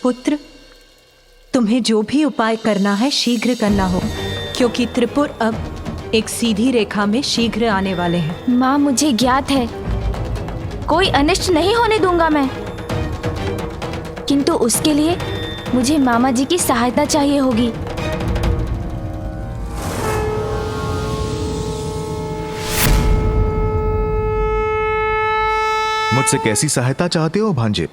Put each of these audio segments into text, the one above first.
पुत्र, तुम्हें जो भी उपाय करना है शीघ्र करना हो, क्योंकि त्रिपुर अब एक सीधी रेखा में शीघ्र आने वाले हैं। माँ, मुझे ज्ञात है कोई अनिष्ट नहीं होने दूंगा मैं, किंतु उसके लिए मुझे मामा जी की सहायता चाहिए होगी। मुझसे कैसी सहायता चाहते हो भांजे?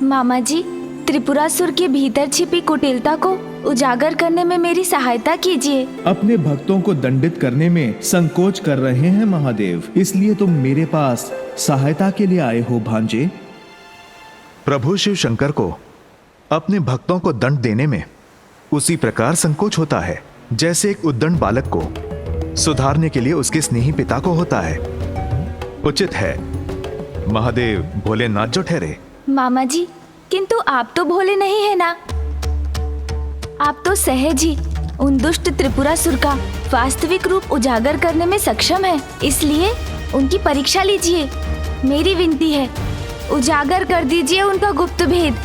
मामा जी, त्रिपुरासुर के भीतर छिपी कुटिलता को उजागर करने में मेरी सहायता कीजिए। अपने भक्तों को दंडित करने में संकोच कर रहे हैं महादेव, इसलिए तुम मेरे पास सहायता के लिए आए हो भांजे। प्रभु शिव शंकर को अपने भक्तों को दंड देने में उसी प्रकार संकोच होता है जैसे एक उद्दंड बालक को सुधारने के लिए उसके स्नेही पिता को होता है। उचित है महादेव भोलेनाथ जो ठहरे। मामा जी, किंतु आप तो भोले नहीं है ना। आप तो सहज ही उन दुष्ट त्रिपुरासुर का वास्तविक रूप उजागर करने में सक्षम है, इसलिए उनकी परीक्षा लीजिए। मेरी विनती है, उजागर कर दीजिए उनका गुप्त भेद।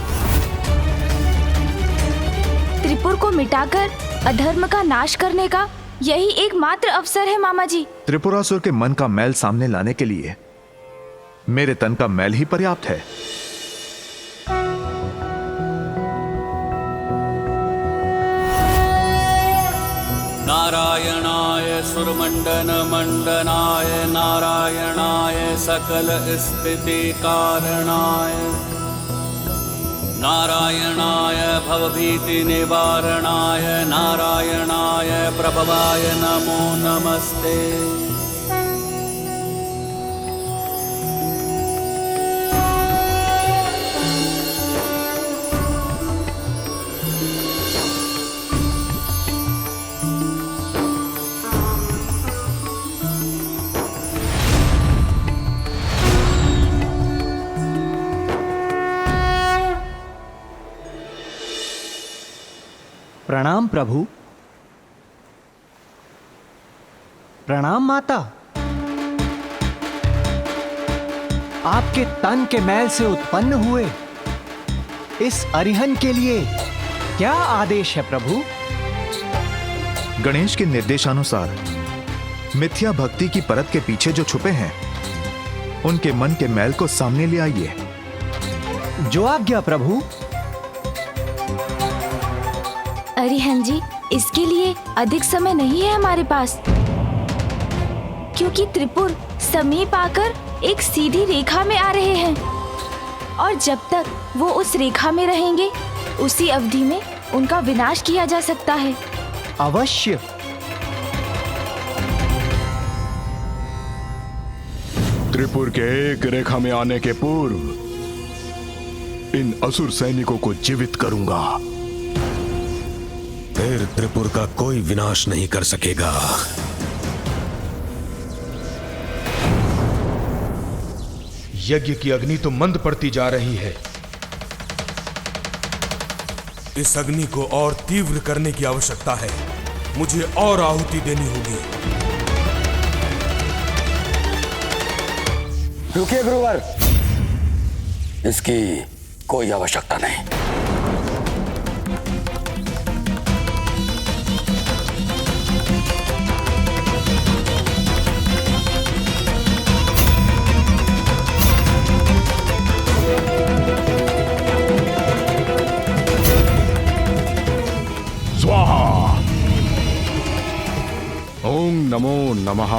त्रिपुर को मिटाकर अधर्म का नाश करने का यही एकमात्र अवसर है मामा जी। त्रिपुरासुर के मन का मैल सामने लाने के लिए मेरे तन का मैल ही पर्याप्त है। नारायणाय सुरमंडन मंडनाय, नारायणाय सकल स्थिति कारणाय, नारायणाय भवभीति निवारणाय, नारायणाय प्रभवाय नमो नमस्ते। प्रणाम प्रभु। प्रणाम माता। आपके तन के मैल से उत्पन्न हुए इस अरिहन के लिए क्या आदेश है प्रभु? गणेश के निर्देशानुसार मिथ्या भक्ति की परत के पीछे जो छुपे हैं उनके मन के मैल को सामने ले आइए। जो आज्ञा प्रभु। अरिहन जी, इसके लिए अधिक समय नहीं है हमारे पास, क्योंकि त्रिपुर समीप आकर एक सीधी रेखा में आ रहे हैं और जब तक वो उस रेखा में रहेंगे उसी अवधि में उनका विनाश किया जा सकता है। अवश्य। त्रिपुर के एक रेखा में आने के पूर्व इन असुर सैनिकों को जीवित करूंगा। फिर त्रिपुर का कोई विनाश नहीं कर सकेगा। यज्ञ की अग्नि तो मंद पड़ती जा रही है। इस अग्नि को और तीव्र करने की आवश्यकता है। मुझे और आहुति देनी होगी। रुकिए गुरुवर, इसकी कोई आवश्यकता नहीं। ओम नमो नमः।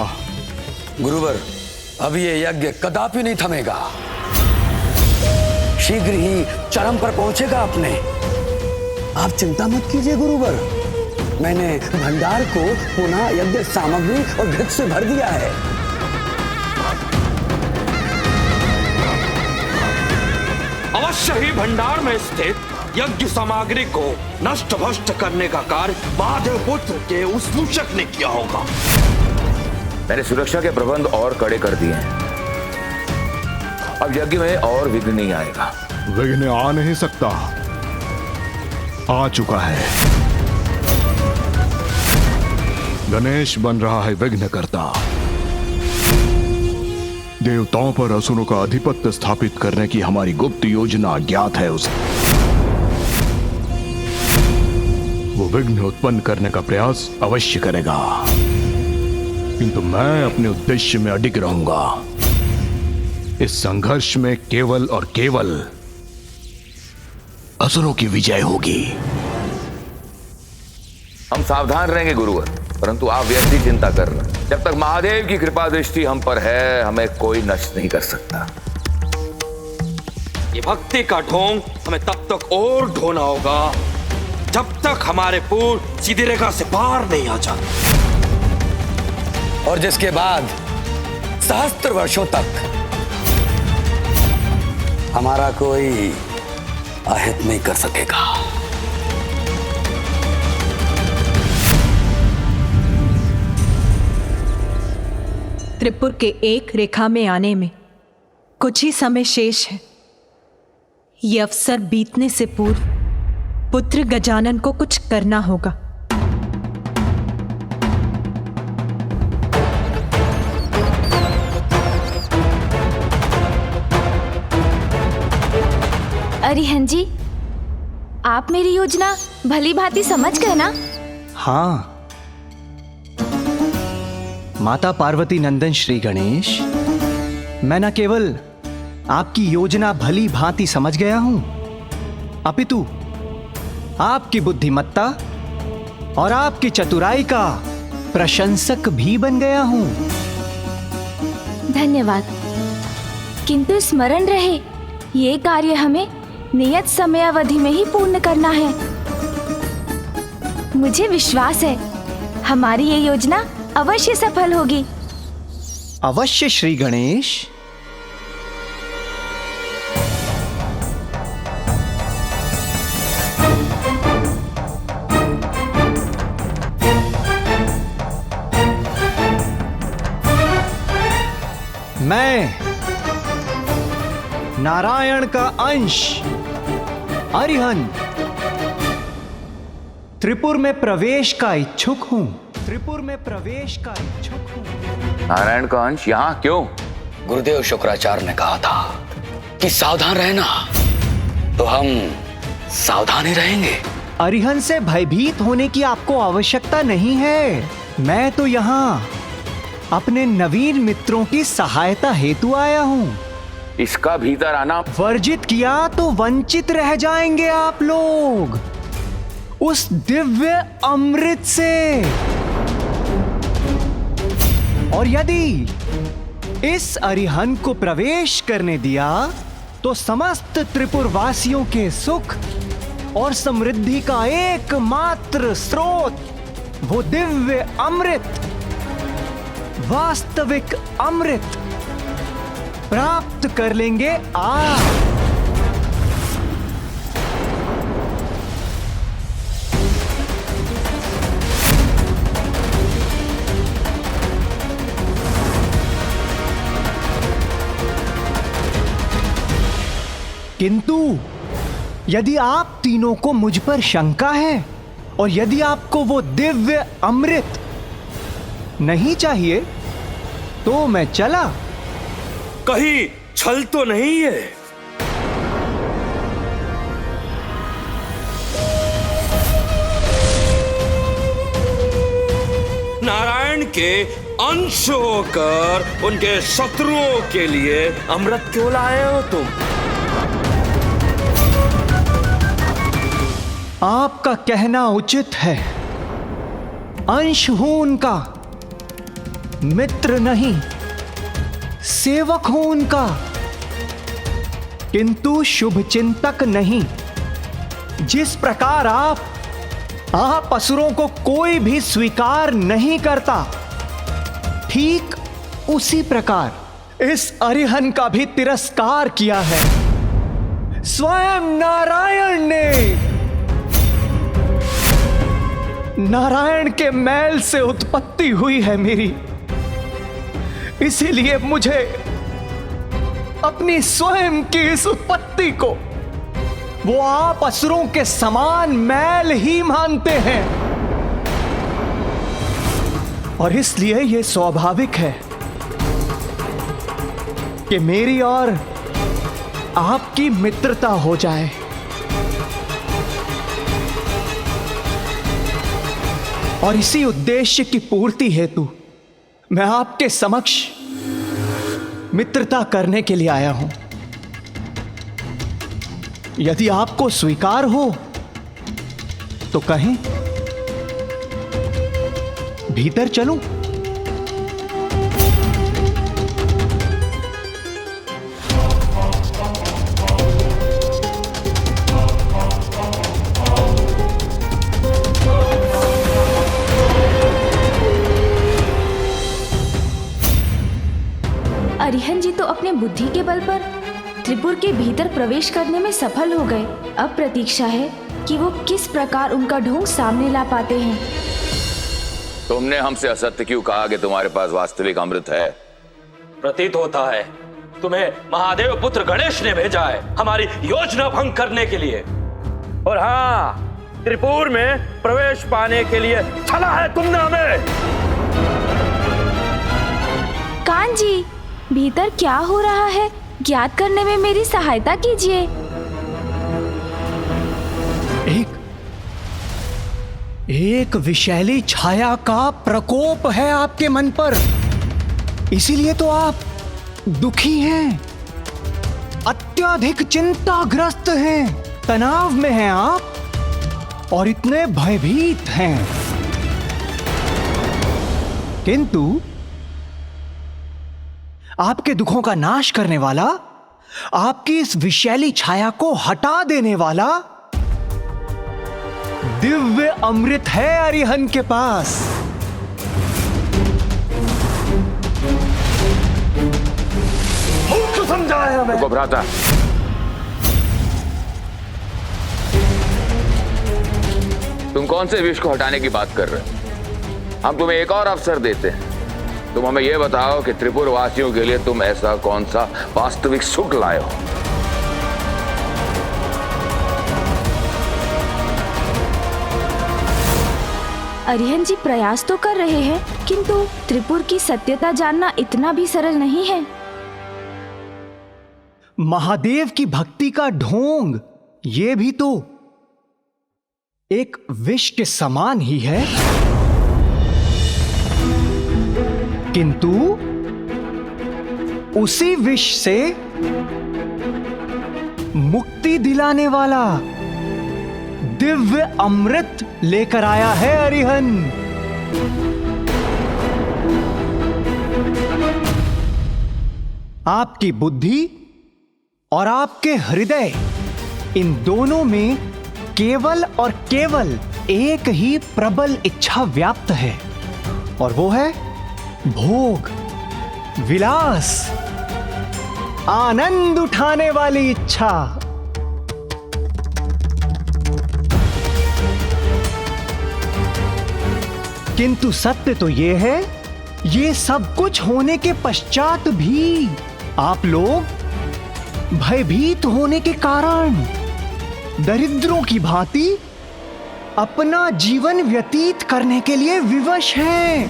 गुरुवर, अब ये यज्ञ कदापि नहीं थमेगा, शीघ्र ही चरम पर पहुंचेगा अपने। आप चिंता मत कीजिए गुरुवर, मैंने भंडार को पुनः यज्ञ सामग्री और घृत से भर दिया है। अवश्य ही भंडार में स्थित यज्ञ सामग्री को नष्ट भ्रष्ट करने का कार्य महादेव पुत्र के उस मूषक ने किया होगा। मैंने सुरक्षा के प्रबंध और कड़े कर दिए हैं। अब यज्ञ में और विघ्न नहीं आएगा। विघ्न आ नहीं सकता, आ चुका है। गणेश बन रहा है विघ्न करता। देवताओं पर असुरों का आधिपत्य स्थापित करने की हमारी गुप्त योजना ज्ञात है उसे। वो विघ्न उत्पन्न करने का प्रयास अवश्य करेगा, किंतु मैं अपने उद्देश्य में अडिग रहूंगा। इस संघर्ष में केवल और केवल असुरों की विजय होगी। हम सावधान रहेंगे गुरुवर, परंतु आप व्यर्थ ही चिंता कर रहे हैं। जब तक महादेव की कृपा दृष्टि हम पर है, हमें कोई नष्ट नहीं कर सकता। ये भक्ति का ढोंग हमें तब तक और ढोना होगा जब तक हमारे पूर्व सीधी रेखा से पार नहीं आ जाते, और जिसके बाद सहस्त्र वर्षों तक हमारा कोई अहित नहीं कर सकेगा। त्रिपुर के एक रेखा में आने में कुछ ही समय शेष है। ये अवसर बीतने से पूर्व पुत्र गजानन को कुछ करना होगा। अरिहंत जी, आप मेरी योजना भली भांति समझ गए ना? हाँ माता पार्वती नंदन श्री गणेश, मैं न केवल आपकी योजना भली भांति समझ गया हूं, अपितु आपकी बुद्धिमत्ता और आपकी चतुराई का प्रशंसक भी बन गया हूं। धन्यवाद। किंतु स्मरण रहे, ये कार्य हमें नियत समयावधि में ही पूर्ण करना है। मुझे विश्वास है हमारी ये योजना अवश्य सफल होगी। अवश्य श्री गणेश। मैं नारायण का अंश अरिहंत त्रिपुर में प्रवेश का इच्छुक हूं। त्रिपुर में प्रवेश का इच्छुक हूं। नारायण का अंश यहाँ क्यों? गुरुदेव शुक्राचार्य ने कहा था कि सावधान रहना, तो हम सावधान ही रहेंगे। अरिहंत से भयभीत होने की आपको आवश्यकता नहीं है। मैं तो यहाँ अपने नवीन मित्रों की सहायता हेतु आया हूँ। इसका भीतर आना वर्जित किया तो वंचित रह जाएंगे आप लोग उस दिव्य अमृत से। और यदि इस अरिहंत को प्रवेश करने दिया तो समस्त त्रिपुर वासियों के सुख और समृद्धि का एकमात्र स्रोत वो दिव्य अमृत, वास्तविक अमृत प्राप्त कर लेंगे आप। किंतु यदि आप तीनों को मुझ पर शंका है और यदि आपको वो दिव्य अमृत नहीं चाहिए तो मैं चला। कहीं छल तो नहीं है? नारायण के अंश होकर उनके शत्रुओं के लिए अमृत क्यों लाए हो तुम? आपका कहना उचित है। अंश हूं उनका, मित्र नहीं, सेवक हूं उनका, किंतु शुभ चिंतक नहीं। जिस प्रकार आप असुरों को कोई भी स्वीकार नहीं करता, ठीक उसी प्रकार इस अरिहंत का भी तिरस्कार किया है स्वयं नारायण ने। नारायण के मैल से उत्पत्ति हुई है मेरी, इसीलिए मुझे अपनी स्वयं की इस उत्पत्ति को वो आप असुरों के समान मैल ही मानते हैं। और इसलिए यह स्वाभाविक है कि मेरी और आपकी मित्रता हो जाए। और इसी उद्देश्य की पूर्ति हेतु मैं आपके समक्ष मित्रता करने के लिए आया हूं। यदि आपको स्वीकार हो तो कहें, भीतर चलूं? अरिहंत जी तो अपने बुद्धि के बल पर त्रिपुर के भीतर प्रवेश करने में सफल हो गए। अब प्रतीक्षा है कि वो किस प्रकार उनका ढोंग सामने ला पाते हैं। तुमने हमसे असत्य क्यों कहा कि तुम्हारे पास वास्तविक अमृत है? प्रतीत होता है तुम्हें महादेव पुत्र गणेश ने भेजा है हमारी योजना भंग करने के लिए। और हाँ, त्रिपुर में प्रवेश पाने के लिए छला है तुमने हमें। कान जी, भीतर क्या हो रहा है ज्ञात करने में मेरी सहायता कीजिए। एक विषैली छाया का प्रकोप है आपके मन पर, इसीलिए तो आप दुखी हैं, अत्यधिक चिंताग्रस्त हैं, तनाव में हैं आप और इतने भयभीत हैं। किंतु आपके दुखों का नाश करने वाला, आपकी इस विषैली छाया को हटा देने वाला दिव्य अमृत है अरिहंत के पास। मूर्ख समझाया हमें। रुको भ्राता, तुम कौन से विष को हटाने की बात कर रहे हो? हम तुम्हें एक और अवसर देते हैं। तुम हमें यह बताओ कि त्रिपुर वासियों के लिए तुम ऐसा कौन सा वास्तविक सुख लाए हो? अरिहंत जी प्रयास तो कर रहे हैं, किंतु त्रिपुर की सत्यता जानना इतना भी सरल नहीं है। महादेव की भक्ति का ढोंग ये भी तो एक विष के समान ही है, किंतु उसी विष से मुक्ति दिलाने वाला दिव्य अमृत लेकर आया है अरिहंत। आपकी बुद्धि और आपके हृदय, इन दोनों में केवल और केवल एक ही प्रबल इच्छा व्याप्त है, और वो है भोग, विलास, आनंद उठाने वाली इच्छा। किंतु सत्य तो यह है, ये सब कुछ होने के पश्चात भी आप लोग भयभीत होने के कारण दरिद्रों की भांति अपना जीवन व्यतीत करने के लिए विवश हैं।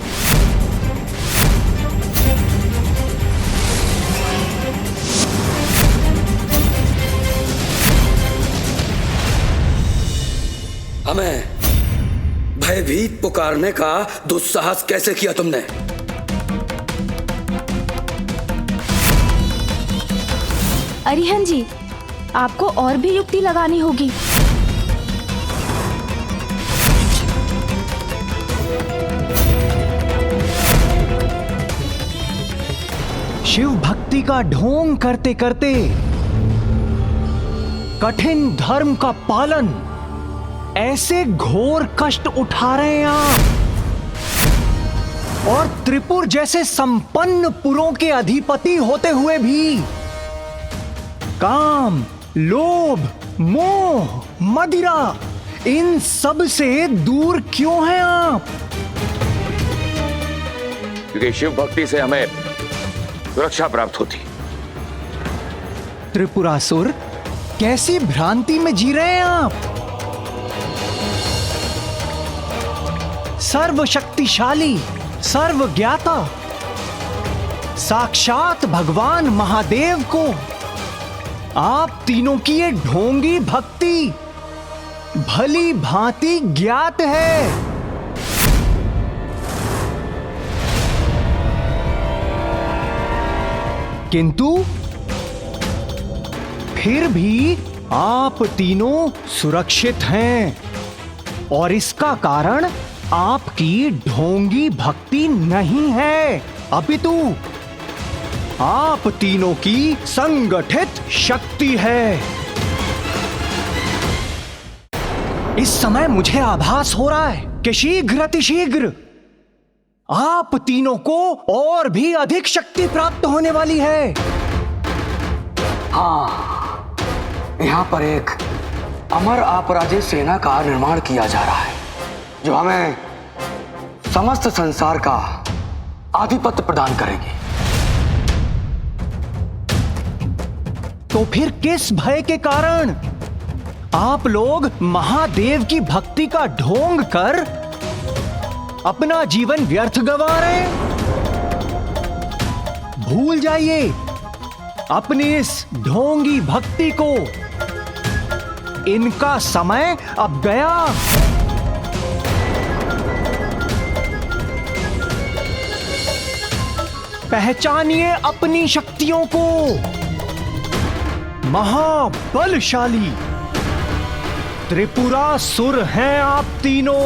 हमें भयभीत पुकारने का दुस्साहस कैसे किया तुमने? अरिहंत जी, आपको और भी युक्ति लगानी होगी। शिव भक्ति का ढोंग करते करते कठिन धर्म का पालन, ऐसे घोर कष्ट उठा रहे हैं आप, और त्रिपुर जैसे संपन्न पुरों के अधिपति होते हुए भी काम, लोभ, मोह, मदिरा, इन सब से दूर क्यों हैं आप? क्योंकि शिव भक्ति से हमें सुरक्षा प्राप्त होती। त्रिपुरासुर, कैसी भ्रांति में जी रहे हैं आप? सर्वशक्तिशाली, सर्वज्ञाता, साक्षात भगवान महादेव को आप तीनों की ये ढोंगी भक्ति भली भांति ज्ञात है। किंतु फिर भी आप तीनों सुरक्षित हैं और इसका कारण आपकी ढोंगी भक्ति नहीं है, अपितु आप तीनों की संगठित शक्ति है। इस समय मुझे आभास हो रहा है कि शीघ्र अतिशीघ्र आप तीनों को और भी अधिक शक्ति प्राप्त होने वाली है। हाँ, यहाँ पर एक अमर अपराजित सेना का निर्माण किया जा रहा है जो हमें समस्त संसार का आधिपत्य प्रदान करेगी। तो फिर किस भय के कारण आप लोग महादेव की भक्ति का ढोंग कर अपना जीवन व्यर्थ गंवा रहे हैं? भूल जाइए अपनी इस ढोंगी भक्ति को। इनका समय अब गया। पहचानिए अपनी शक्तियों को। महाबलशाली त्रिपुरासुर हैं आप तीनों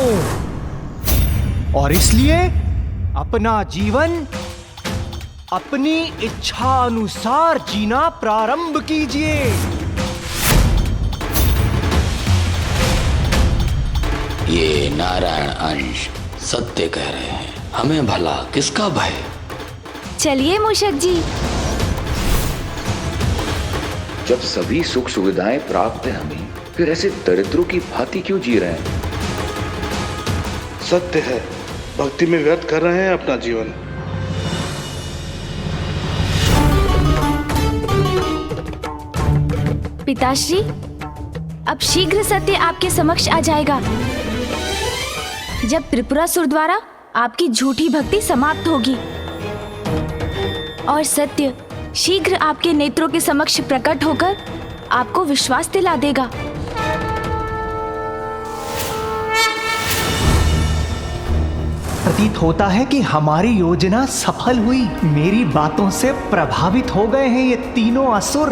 और इसलिए अपना जीवन अपनी इच्छा अनुसार जीना प्रारंभ कीजिए। ये नारायण अंश सत्य कह रहे हैं, हमें भला किसका भय। चलिए मूषक जी। जब सभी सुख सुविधाएं प्राप्त है हमें, फिर ऐसे दरिद्रों की भांति क्यों जी रहे हैं? सत्य है, भक्ति में व्यर्थ कर रहे हैं अपना जीवन। पिताश्री, अब शीघ्र सत्य आपके समक्ष आ जाएगा। जब त्रिपुरासुर द्वारा आपकी झूठी भक्ति समाप्त होगी और सत्य शीघ्र आपके नेत्रों के समक्ष प्रकट होकर आपको विश्वास दिला देगा। प्रतीत होता है कि हमारी योजना सफल हुई। मेरी बातों से प्रभावित हो गए हैं ये तीनों असुर।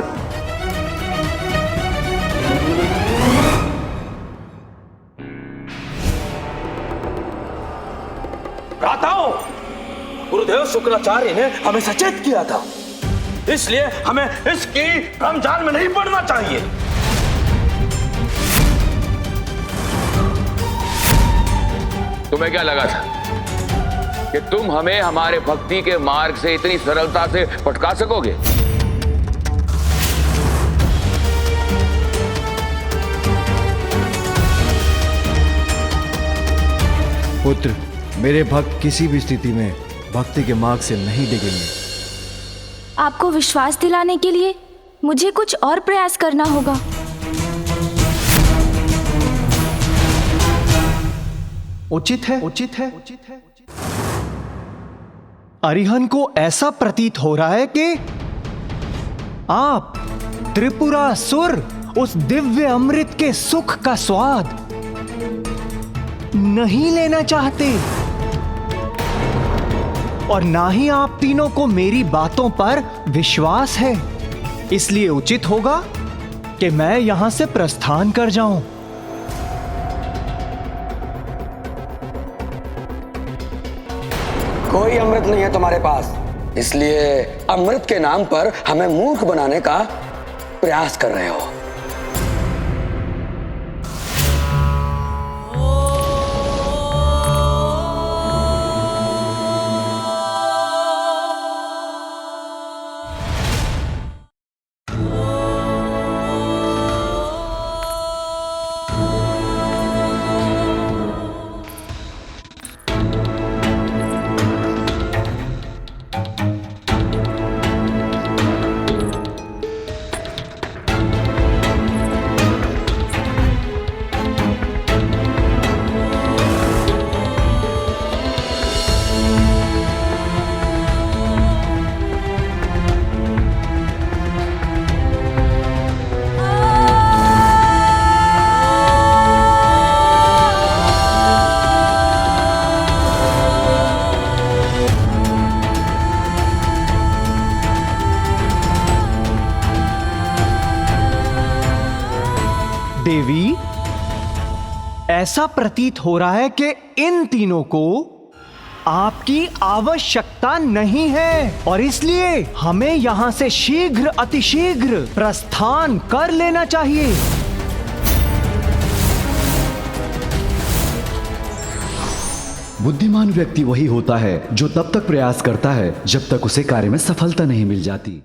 भ्राताओं, गुरुदेव शुक्राचार्य ने हमें सचेत किया था, इसलिए हमें इसकी रमजान में नहीं पड़ना चाहिए। तुम्हें क्या लगा था कि तुम हमें हमारे भक्ति के मार्ग से इतनी सरलता से भटका सकोगे? पुत्र, मेरे भक्त किसी भी स्थिति में भक्ति के मार्ग से नहीं डिगेंगे। आपको विश्वास दिलाने के लिए मुझे कुछ और प्रयास करना होगा। उचित है, उचित है। अरिहन को ऐसा प्रतीत हो रहा है कि आप त्रिपुरासुर उस दिव्य अमृत के सुख का स्वाद नहीं लेना चाहते और ना ही आप तीनों को मेरी बातों पर विश्वास है। इसलिए उचित होगा कि मैं यहां से प्रस्थान कर जाऊं। कोई अमृत नहीं है तुम्हारे पास, इसलिए अमृत के नाम पर हमें मूर्ख बनाने का प्रयास कर रहे हो। देवी, ऐसा प्रतीत हो रहा है कि इन तीनों को आपकी आवश्यकता नहीं है और इसलिए हमें यहां से शीघ्र अतिशीघ्र प्रस्थान कर लेना चाहिए। बुद्धिमान व्यक्ति वही होता है जो तब तक प्रयास करता है जब तक उसे कार्य में सफलता नहीं मिल जाती।